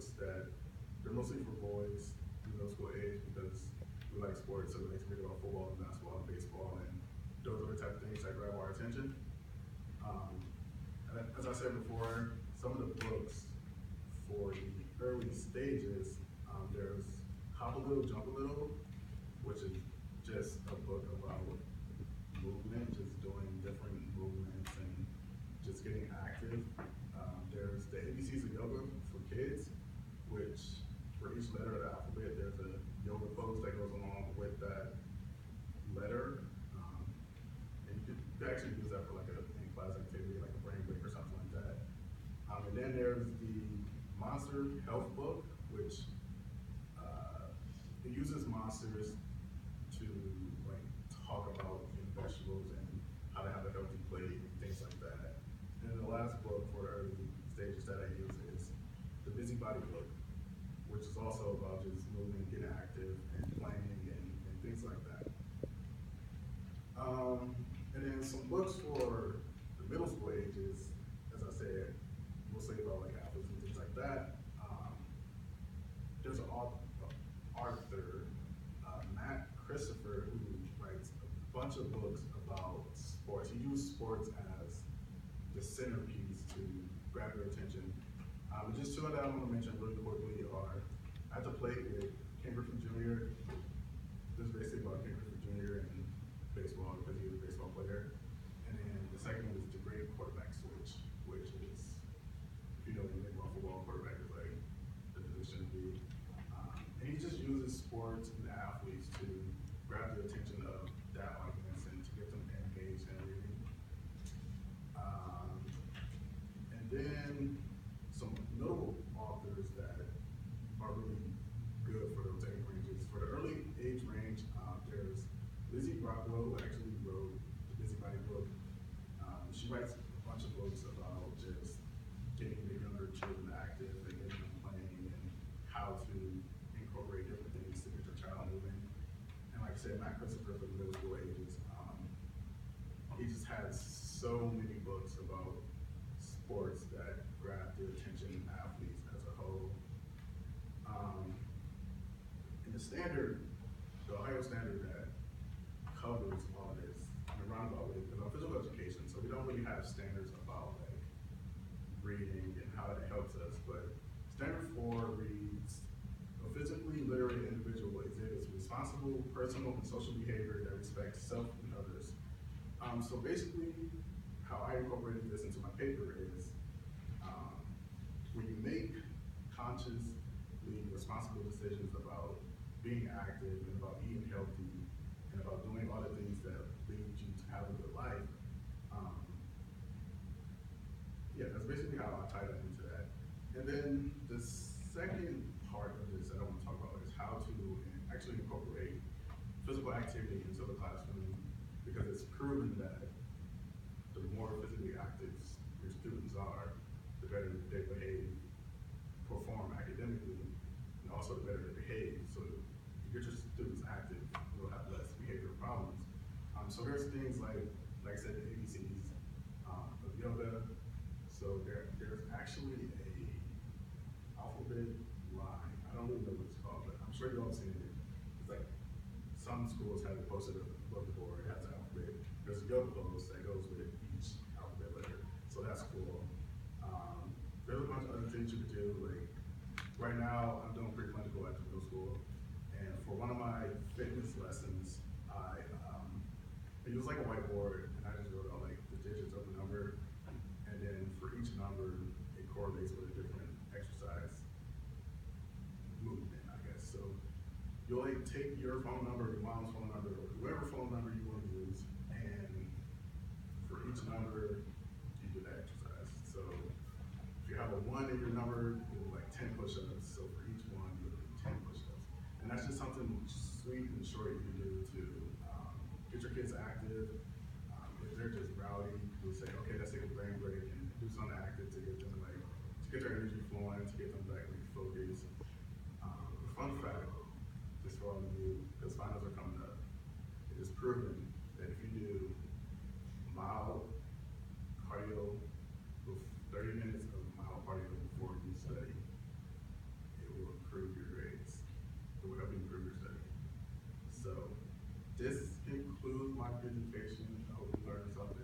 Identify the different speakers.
Speaker 1: books that they're mostly for boys in middle school age because we like sports, so we like to read about football and basketball and baseball, and those are the type of things that grab our attention. Um, and as I said before, some of the books for the early stages, there's Hop a Little, Jump a Little, which is just a book about movement, just doing different movements and just getting active. There's the ABCs of Yoga for kids, which for each letter of the alphabet, there's a yoga pose that goes along with that letter. And you could actually use that for like a in-class activity, like a brain break or something like that. And then there's the Monster Health book, which it uses monsters to like talk about vegetables and how to have a healthy plate and things like that. And then the last book for early stages that I use is the Busybody book, which is also about just moving, getting active, and playing and things like that. And then some books for the middle school ages, as I said, mostly about like athletes and things like that. There's an author, Matt Christopher, who writes a bunch of books about sports. He uses sports as the centerpiece to grab your attention. Just two that I want to mention really quickly are At the Plate with Ken Griffey Jr. This is basically about Ken Griffey Jr. and baseball because he was a baseball player. And then the second one is The Great Quarterback Switch, which is, if you know anything about football, quarterback is like the position to be. And he just uses sports and athletes to grab the attention of that audience and to get them engaged in reading. And then some notable authors that are really good for those age ranges. For the early age range, there's Lizzie Brockwell, who actually wrote the Busybody book. She writes a bunch of books about just getting the younger children active and getting them playing and how to incorporate different things to get your child moving. And like I said, Matt Christopher for the middle school ages, he just has so many books about sports that grab the attention of athletes as a whole. In the standard, the Ohio standard that covers all this in a roundabout way, because I'm physical education, so we don't really have standards about like reading and how that helps us, but standard 4 reads, a physically literate individual exhibits responsible personal and social behavior that respects self and others. So basically, how I incorporated this into my paper is, when you make consciously responsible decisions about being active and about eating healthy and about doing all the things that lead you to have a good life, yeah, that's basically how I tie that into that. And then the second part of this that I want to talk about is how to actually incorporate physical activity into the classroom, because it's proven that the more physically active your students are, the better they behave, perform academically, and also the better they behave. So if you get your students active, you'll have less behavioral problems. So there's things like I said, the ABCs of yoga. So there's actually a alphabet line. I don't really know what it's called, but I'm sure you all seen it. It's like some schools have it posted above the board. It has an alphabet. There's a yoga pose that goes with each alphabet letter. So that's cool. There's a bunch of other things you could do. Like right now, I'm doing pre-clinical at the middle school, and for one of my fitness lessons, I use like a whiteboard, and I just wrote out like the digits of the number, and then for each number, it correlates with a different exercise movement, I guess. So you'll like take your phone number, your mom's phone number, or whoever phone number you want to use, and for each number, you do that exercise. So if you have a 1 in your number, you do like 10 push-ups. So for each one, you do 10 push-ups. And that's just something sweet and short you can do to get your kids active. If they're just rowdy, you'll say, okay, let's take a brain break and do something active to get them like, to get their energy flowing, to get them back like focused. Fun fact, just for all of you, because finals are coming up, it is proven that if you do mild cardio with 30 minutes of mild cardio before you study, my presentation. I hope you learned something.